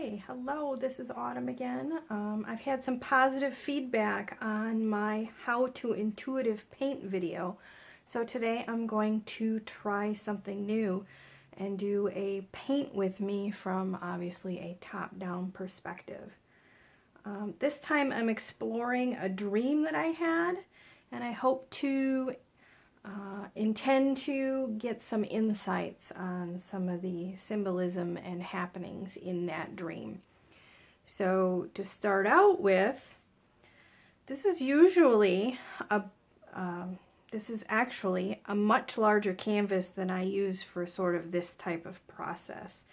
Okay, hello, this is Autumn again. I've had some positive feedback on my How to Intuitive Paint video. So today I'm going to try something new and do a paint with me from obviously a top-down perspective. This time I'm exploring a dream that I had, and I hope to intend to get some insights on some of the symbolism and happenings in that dream. So to start out with, this is actually a much larger canvas than I use for sort of this type of process.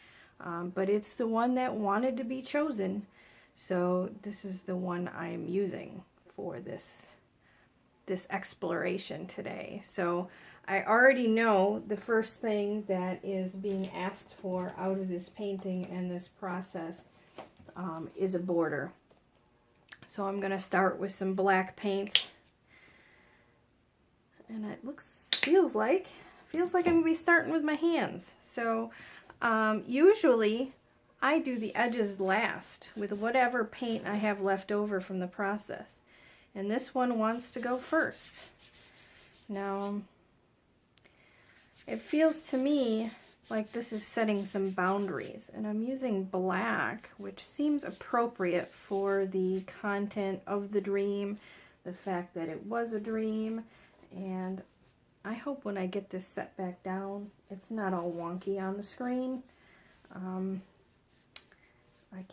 But it's the one that wanted to be chosen, so this is the one I'm using for this exploration today. So I already know the first thing that is being asked for out of this painting and this process is a border. So I'm going to start with some black paint, and it feels like I'm going to be starting with my hands. So usually I do the edges last with whatever paint I have left over from the process. And this one wants to go first. Now, it feels to me like this is setting some boundaries, and I'm using black, which seems appropriate for the content of the dream, the fact that it was a dream, and I hope when I get this set back down, it's not all wonky on the screen. I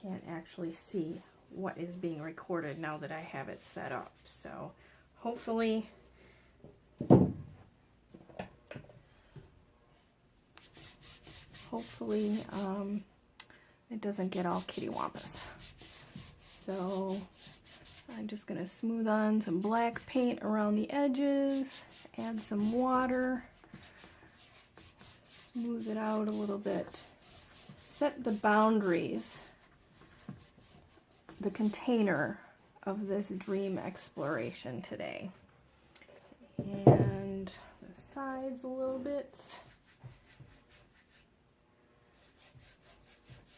can't actually see what is being recorded now that I have it set up. So hopefully it doesn't get all kittywampus. So I'm just going to smooth on some black paint around the edges, add some water, smooth it out a little bit, set the boundaries, the container of this dream exploration today. And the sides a little bit.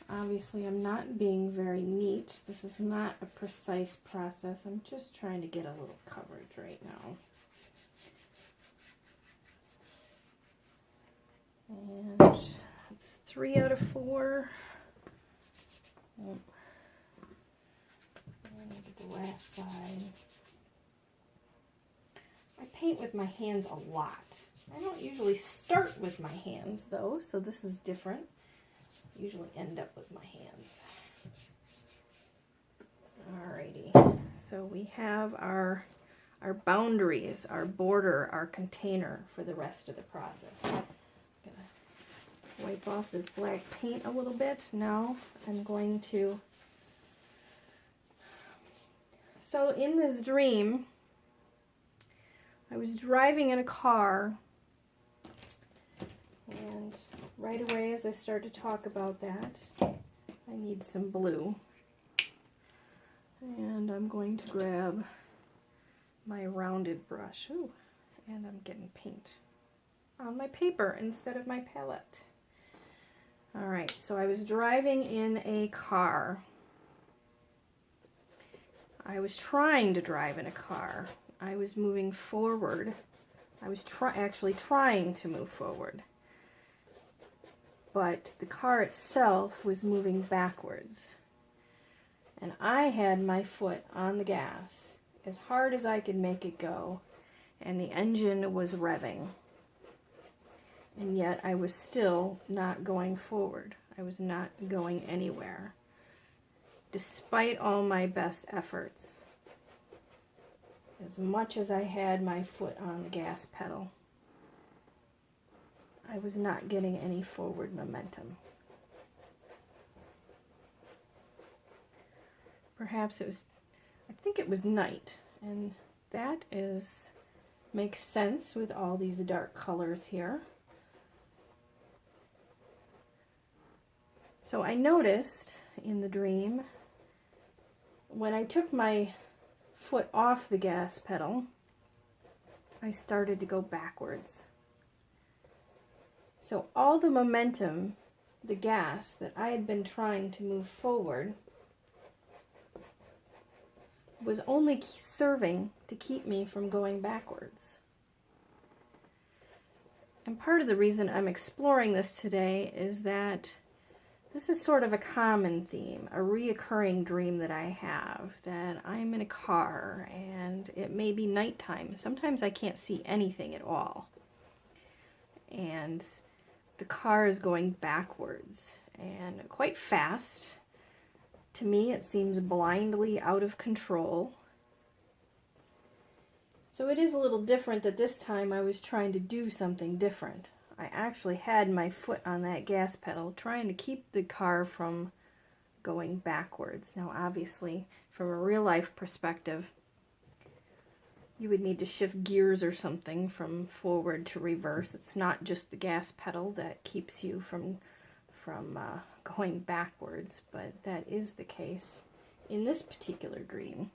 Obviously I'm not being very neat. This is not a precise process. I'm just trying to get a little coverage right now. And it's 3 out of 4. The last side. I paint with my hands a lot. I don't usually start with my hands though, so this is different. I usually end up with my hands. Alrighty, so we have our boundaries, our border, our container for the rest of the process. I'm gonna wipe off this black paint a little bit. Now I'm going to... So in this dream, I was driving in a car, and right away as I start to talk about that, I need some blue. And I'm going to grab my rounded brush. Ooh, and I'm getting paint on my paper instead of my palette. Alright, so I was driving in a car. I was trying to drive in a car. I was moving forward. I was actually trying to move forward. But the car itself was moving backwards. And I had my foot on the gas as hard as I could make it go, and the engine was revving. And yet I was still not going forward. I was not going anywhere, despite all my best efforts. As much as I had my foot on the gas pedal, I was not getting any forward momentum. Perhaps I think it was night, and that makes sense with all these dark colors here. So I noticed in the dream, when I took my foot off the gas pedal, I started to go backwards. So all the momentum the gas that I had been trying to move forward was only serving to keep me from going backwards. And part of the reason I'm exploring this today is that this is sort of a common theme, a reoccurring dream that I have, that I'm in a car and it may be nighttime. Sometimes I can't see anything at all. And the car is going backwards and quite fast. To me, it seems blindly out of control. So it is a little different that this time I was trying to do something different. I actually had my foot on that gas pedal, trying to keep the car from going backwards. Now, obviously, from a real-life perspective, you would need to shift gears or something from forward to reverse. It's not just the gas pedal that keeps you from going backwards, but that is the case in this particular dream.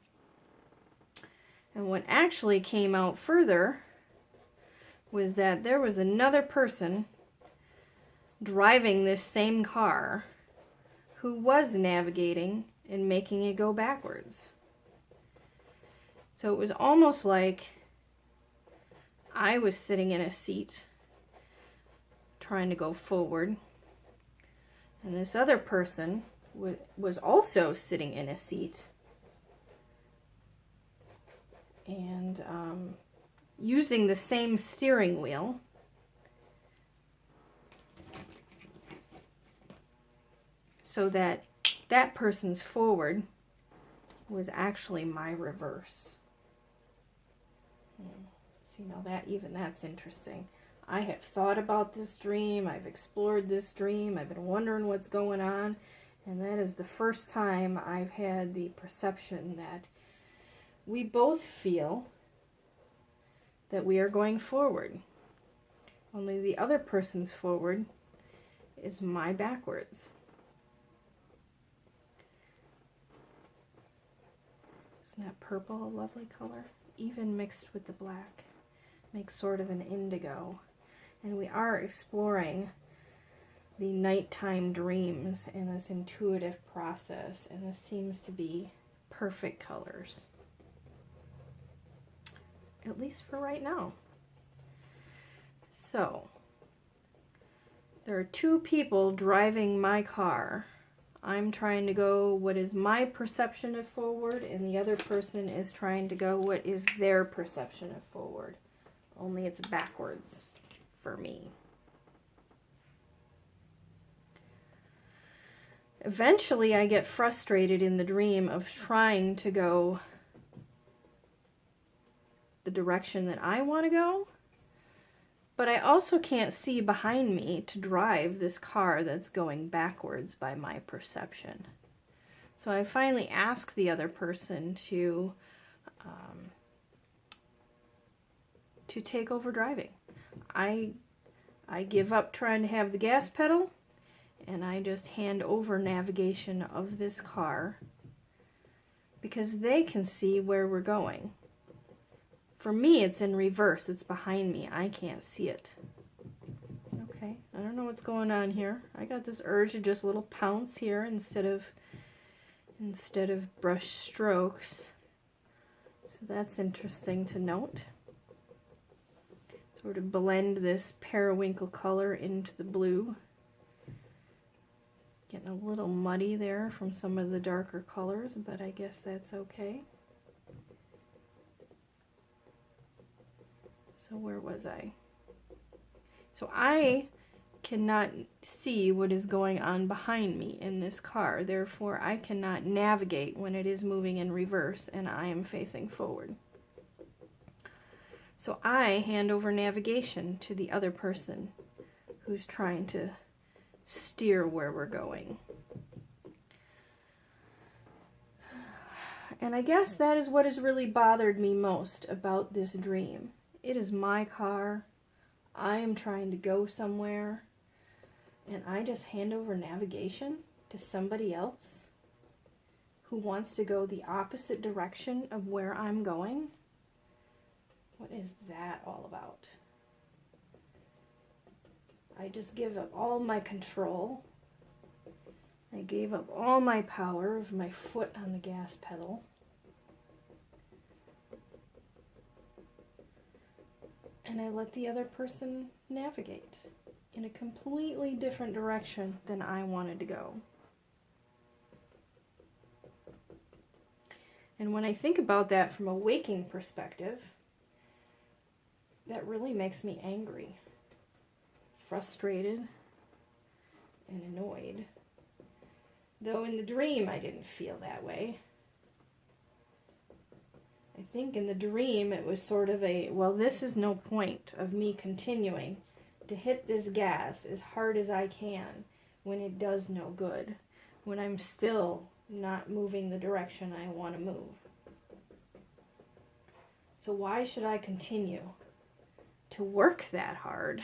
And what actually came out further was that there was another person driving this same car who was navigating and making it go backwards. So it was almost like I was sitting in a seat trying to go forward, and this other person was also sitting in a seat and using the same steering wheel. So that that person's forward was actually my reverse. See, now that's interesting. I have thought about this dream, I've explored this dream, I've been wondering what's going on, and that is the first time I've had the perception that we both feel that we are going forward. Only the other person's forward is my backwards. Isn't that purple a lovely color? Even mixed with the black. Makes sort of an indigo. And we are exploring the nighttime dreams in this intuitive process, and this seems to be perfect colors. At least for right now. So, there are two people driving my car. I'm trying to go what is my perception of forward, and the other person is trying to go what is their perception of forward. Only it's backwards for me. Eventually, I get frustrated in the dream of trying to go the direction that I want to go, but I also can't see behind me to drive this car that's going backwards by my perception. So I finally ask the other person to take over driving. I give up trying to have the gas pedal, and I just hand over navigation of this car because they can see where we're going. For me, it's in reverse. It's behind me. I can't see it. Okay, I don't know what's going on here. I got this urge to just a little pounce here instead of brush strokes. So that's interesting to note. Sort of blend this periwinkle color into the blue. It's getting a little muddy there from some of the darker colors, but I guess that's okay. So where was I? So I cannot see what is going on behind me in this car. Therefore, I cannot navigate when it is moving in reverse and I am facing forward. So I hand over navigation to the other person who's trying to steer where we're going. And I guess that is what has really bothered me most about this dream. It is my car. I am trying to go somewhere, and I just hand over navigation to somebody else who wants to go the opposite direction of where I'm going. What is that all about? I just give up all my control I gave up all my power of my foot on the gas pedal. And I let the other person navigate in a completely different direction than I wanted to go. And when I think about that from a waking perspective, that really makes me angry, frustrated, and annoyed. Though in the dream I didn't feel that way. I think in the dream it was sort of a, well, this is no point of me continuing to hit this gas as hard as I can when it does no good, when I'm still not moving the direction I want to move. So why should I continue to work that hard,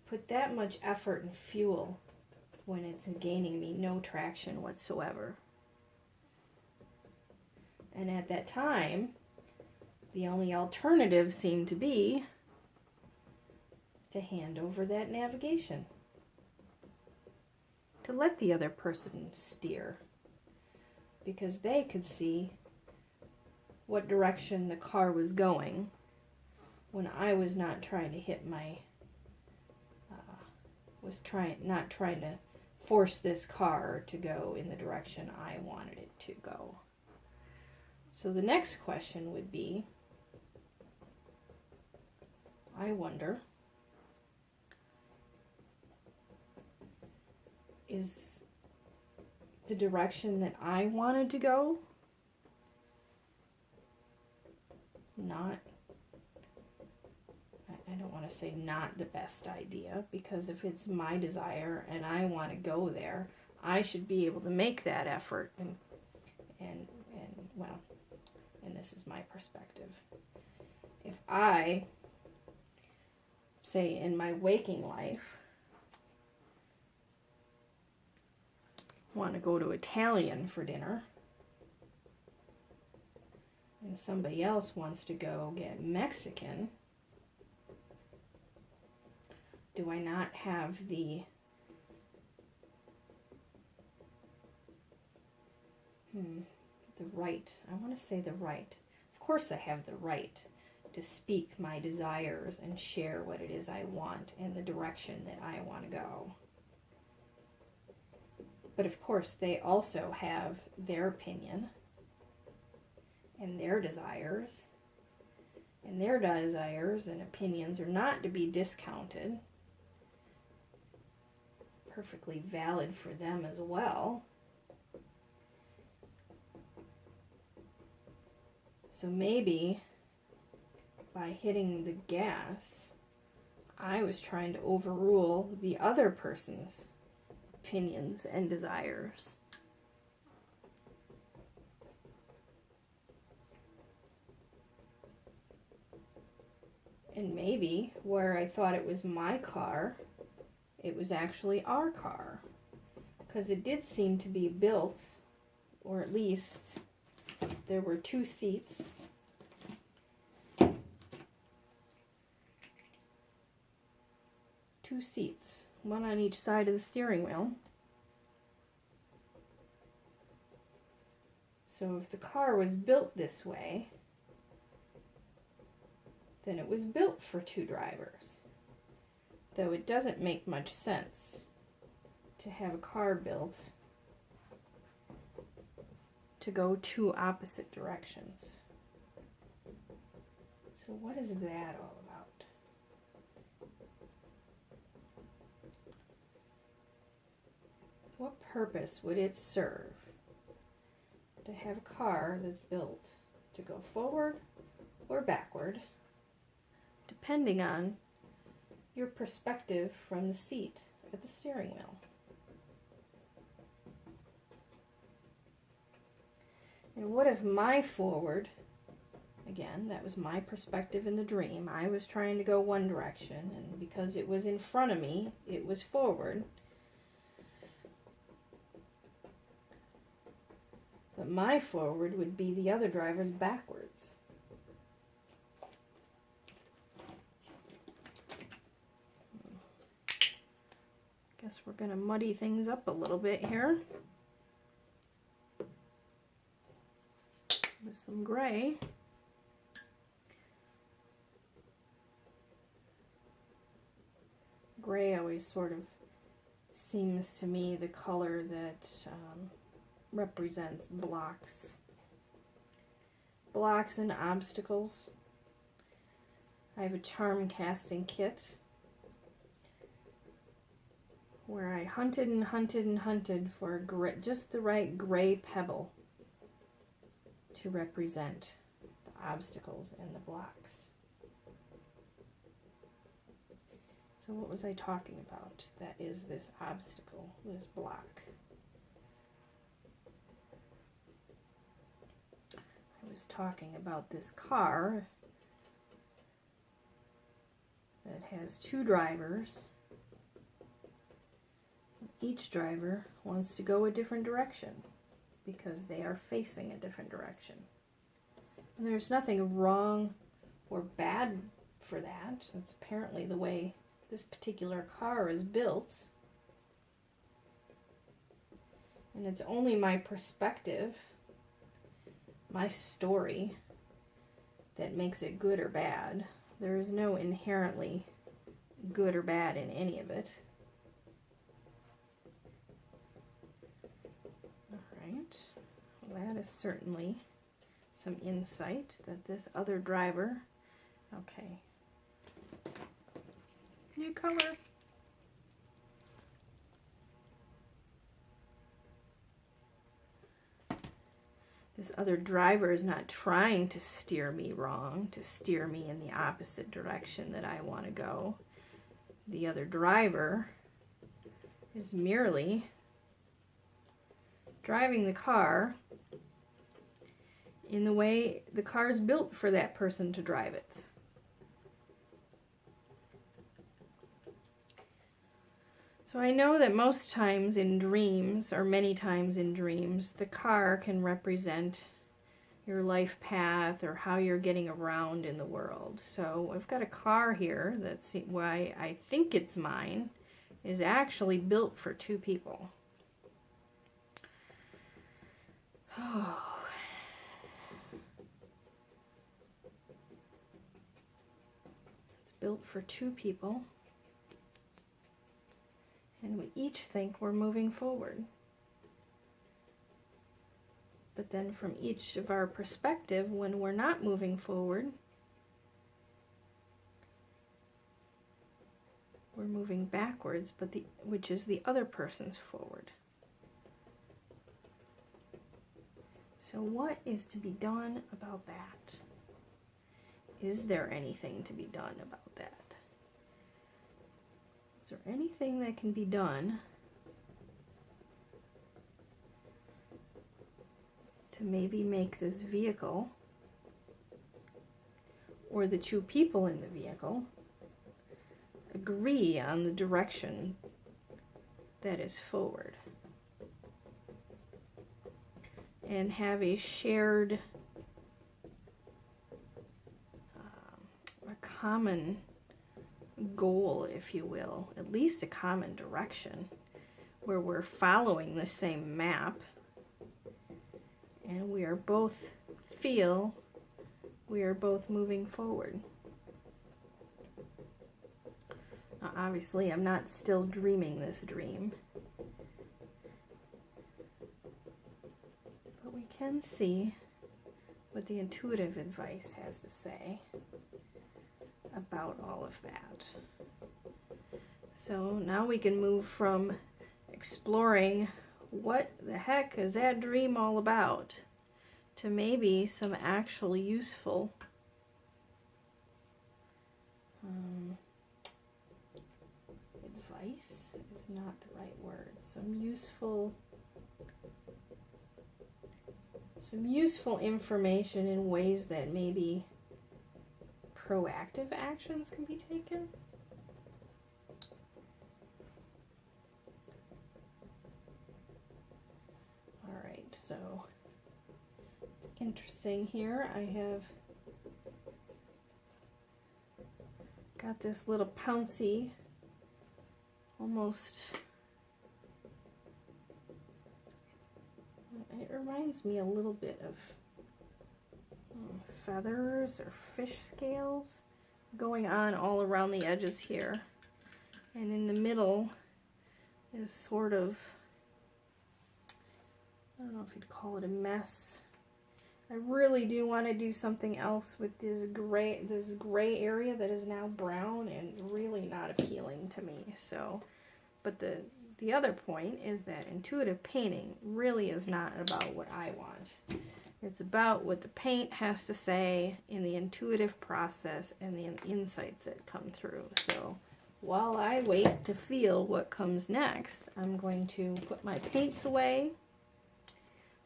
put that much effort and fuel when it's gaining me no traction whatsoever? And at that time, the only alternative seemed to be to hand over that navigation, to let the other person steer, because they could see what direction the car was going when I was not trying to hit my, not trying to force this car to go in the direction I wanted it to go. So the next question would be, I wonder, is the direction that I wanted to go not, I don't want to say not the best idea, because if it's my desire and I want to go there, I should be able to make that effort and well, and this is my perspective. If I, say in my waking life, want to go to Italian for dinner, and somebody else wants to go get Mexican, do I not have the right, I want to say the right, of course I have the right to speak my desires and share what it is I want and the direction that I want to go. But of course they also have their opinion and their desires, and their desires and opinions are not to be discounted. Perfectly valid for them as well. So maybe by hitting the gas, I was trying to overrule the other person's opinions and desires. And maybe where I thought it was my car, it was actually our car, because it did seem to be built, or at least there were two seats. Two seats, one on each side of the steering wheel. So if the car was built this way, then it was built for two drivers. Though it doesn't make much sense to have a car built to go two opposite directions. So what is that all about? What purpose would it serve to have a car that's built to go forward or backward, depending on your perspective from the seat at the steering wheel? And what if my forward, again, that was my perspective in the dream, I was trying to go one direction, and because it was in front of me, it was forward. But my forward would be the other driver's backwards. Guess we're going to muddy things up a little bit here with some gray. Gray always sort of seems to me the color that represents blocks. Blocks and obstacles. I have a charm casting kit where I hunted and hunted and hunted for just the right gray pebble to represent the obstacles and the blocks. So what was I talking about? That is this obstacle, this block. I was talking about this car that has two drivers. Each driver wants to go a different direction because they are facing a different direction. And there's nothing wrong or bad for that. That's apparently the way this particular car is built. And it's only my perspective, my story, that makes it good or bad. There is no inherently good or bad in any of it. Alright, well, that is certainly some insight that this other driver, okay, new color. This other driver is not trying to steer me wrong, to steer me in the opposite direction that I want to go. The other driver is merely driving the car in the way the car is built for that person to drive it. So I know that most times in dreams, or many times in dreams, the car can represent your life path or how you're getting around in the world. So I've got a car here that's why I think it's mine, is actually built for two people. Oh. It's built for two people. And we each think we're moving forward. But then from each of our perspective, when we're not moving forward, we're moving backwards, but which is the other person's forward. So what is to be done about that? Is there anything to be done about that? Is there anything that can be done to maybe make this vehicle, or the two people in the vehicle, agree on the direction that is forward? And have a shared, a common goal, if you will, at least a common direction, where we're following the same map and we are both moving forward. Now, obviously, I'm not still dreaming this dream, but we can see what the intuitive advice has to say about all of that. So now we can move from exploring what the heck is that dream all about to maybe some actual useful advice is not the right word. Some useful information in ways that maybe proactive actions can be taken. All right, so it's interesting here. I have got this little pouncy, almost it reminds me a little bit of feathers or fish scales going on all around the edges here. And in the middle is sort of, I don't know if you'd call it a mess. I really do want to do something else with this gray area that is now brown and really not appealing to me. So, but the other point is that intuitive painting really is not about what I want. It's about what the paint has to say in the intuitive process and the insights that come through. So while I wait to feel what comes next, I'm going to put my paints away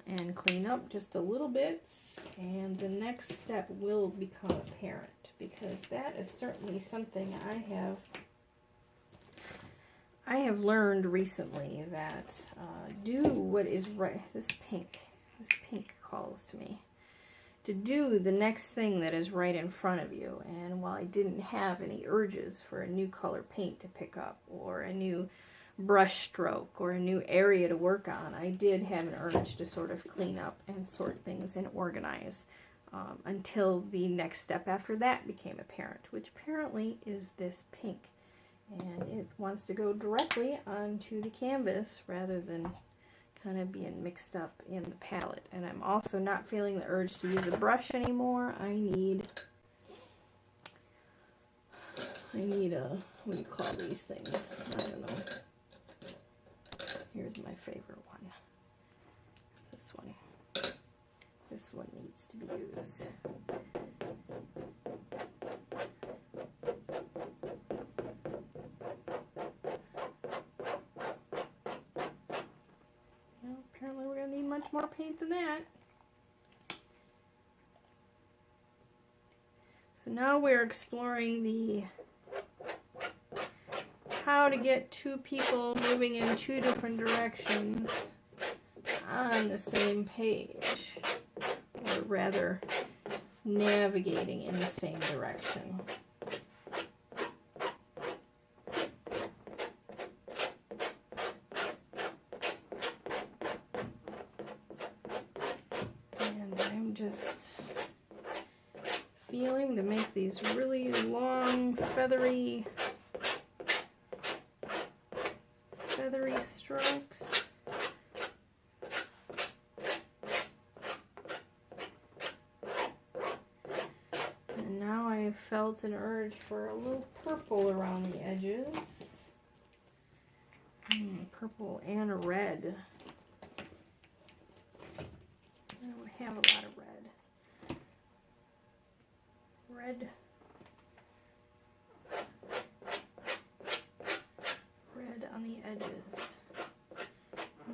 and clean up just a little bit, and the next step will become apparent, because that is certainly something I have learned recently, that do what is right. This pink calls to me to do the next thing that is right in front of you. And while I didn't have any urges for a new color paint to pick up or a new brush stroke or a new area to work on, I did have an urge to sort of clean up and sort things and organize, until the next step after that became apparent, which apparently is this pink. And it wants to go directly onto the canvas rather than kind of being mixed up in the palette. And I'm also not feeling the urge to use a brush anymore. I need a, what do you call these things? I don't know. Here's my favorite one. This one. This one needs to be used. Well, apparently we're going to need much more paint than that. So now we're exploring how to get two people moving in two different directions on the same page, or rather navigating in the same direction. And I'm just feeling to make these really long, feathery strokes. And now I've felt an urge for a little purple around the edges. Purple and a red. I don't have a lot of red. Red on the edges.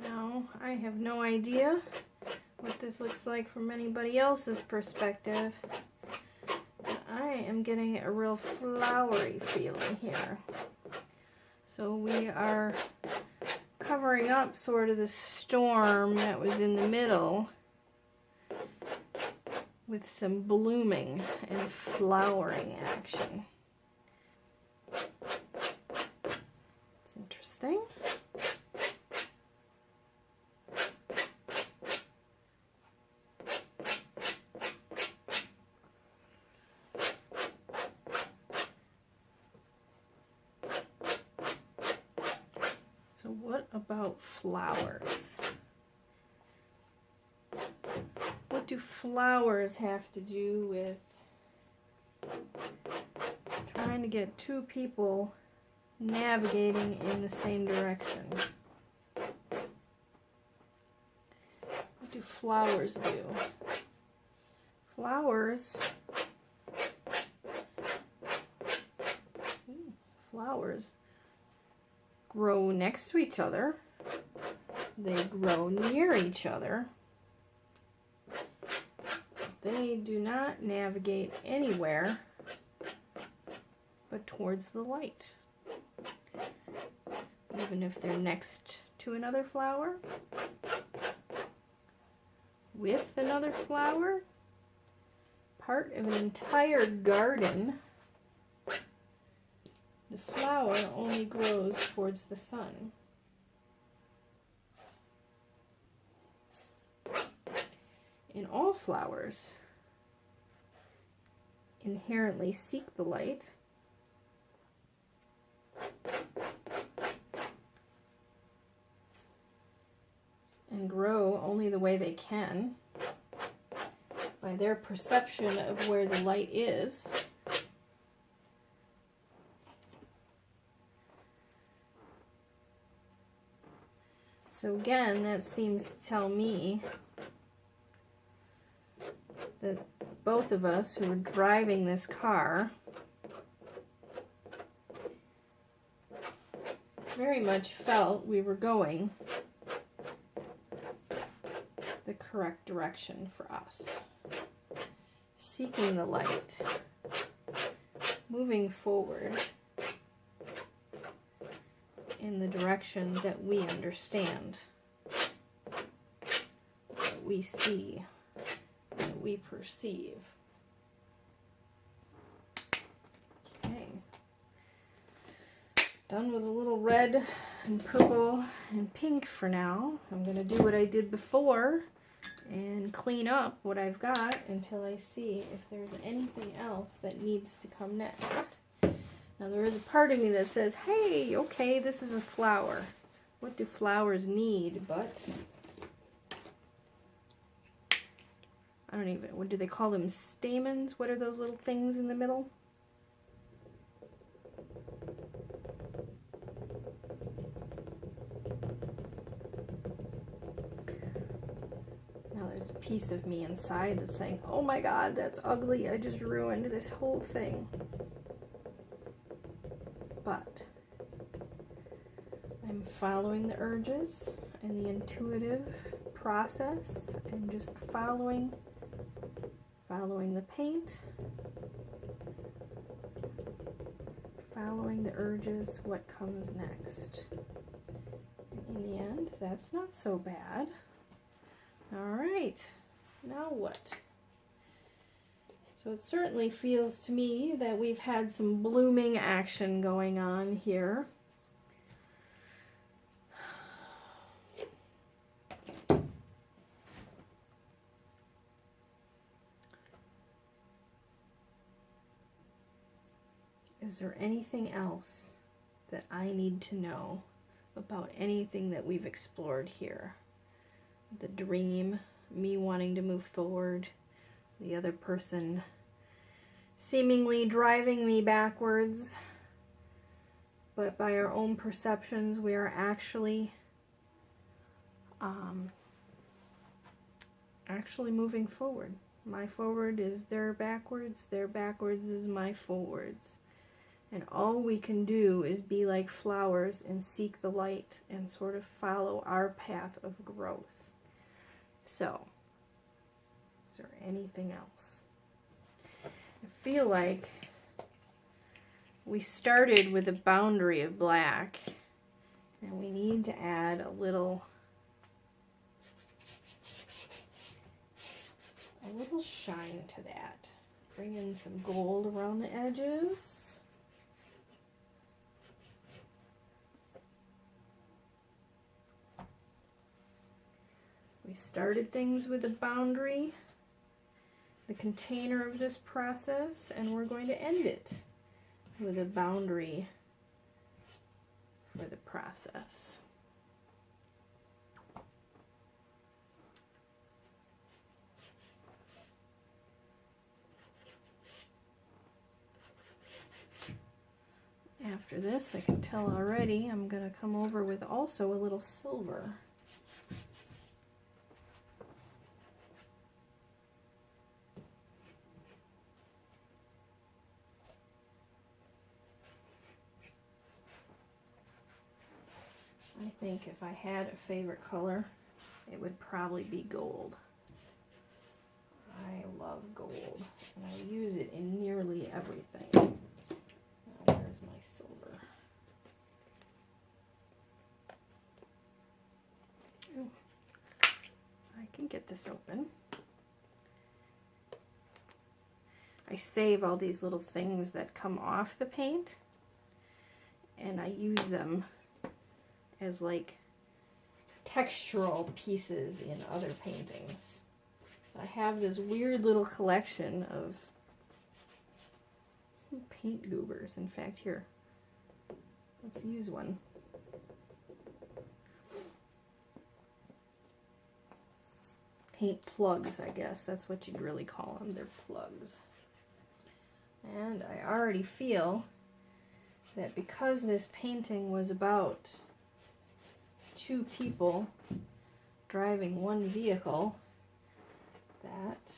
Now, I have no idea what this looks like from anybody else's perspective. I am getting a real flowery feeling here. So we are covering up sort of the storm that was in the middle with some blooming and flowering action. It's interesting. So what about flowers? What do flowers have to do with trying to get two people navigating in the same direction? What do flowers do? Flowers grow next to each other. They grow near each other. They do not navigate anywhere but towards the light. Even if they're next to another flower, with another flower, part of an entire garden, the flower only grows towards the sun. in all flowers inherently seek the light and grow only the way they can by their perception of where the light is. So again, that seems to tell me that both of us who are driving this car very much felt we were going the correct direction for us. Seeking the light, moving forward in the direction that we understand, that we see, that we perceive. Okay. Done with a little red and purple and pink for now. I'm going to do what I did before and clean up what I've got until I see if there's anything else that needs to come next. Now there is a part of me that says, hey, okay, this is a flower. What do flowers need? But I don't even, what do they call them? Stamens? What are those little things in the middle? Now there's a piece of me inside that's saying, oh my God, that's ugly. I just ruined this whole thing. But I'm following the urges and the intuitive process and just following the paint, following the urges, what comes next. In the end, that's not so bad. All right, now what? So it certainly feels to me that we've had some blooming action going on here. Is there anything else that I need to know about anything that we've explored here? The dream, me wanting to move forward, the other person seemingly driving me backwards, but by our own perceptions we are actually moving forward. My forward is their backwards is my forwards. And all we can do is be like flowers and seek the light and sort of follow our path of growth. So, is there anything else? I feel like we started with a boundary of black and we need to add a little shine to that. Bring in some gold around the edges. We started things with a boundary, the container of this process, and we're going to end it with a boundary for the process. After this, I can tell already, I'm going to come over with also a little silver. I think if I had a favorite color, it would probably be gold. I love gold, and I use it in nearly everything. Now, where's my silver? Ooh, I can get this open. I save all these little things that come off the paint, and I use them as like textural pieces in other paintings. I have this weird little collection of paint goobers. In fact, here, let's use one. Paint plugs, I guess. That's what you'd really call them. They're plugs. And I already feel that because this painting was about two people driving one vehicle, that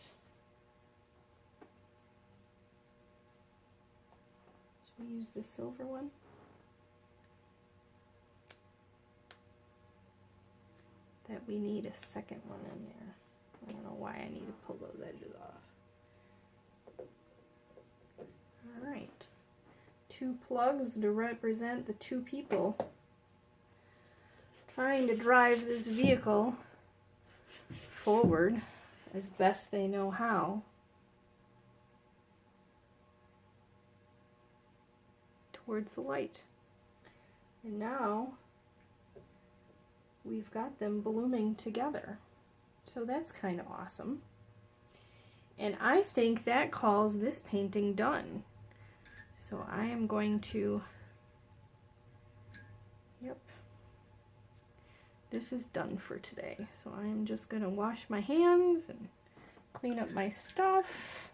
should we use the silver one? That we need a second one in there. I don't know why I need to pull those edges off. Alright. Two plugs to represent the two people trying to drive this vehicle forward as best they know how towards the light. And now we've got them blooming together. So that's kind of awesome. And I think that calls this painting done. So I am going to, yep, this is done for today. So I am just going to wash my hands and clean up my stuff.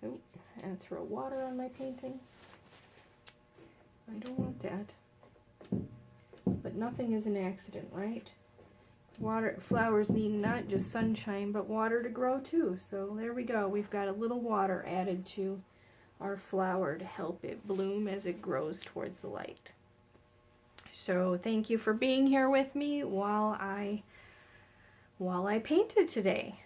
Oh, and throw water on my painting. I don't want that. But nothing is an accident, right? Flowers need not just sunshine, but water to grow too. So there we go. We've got a little water added to our flower to help it bloom as it grows towards the light. So thank you for being here with me while I painted today.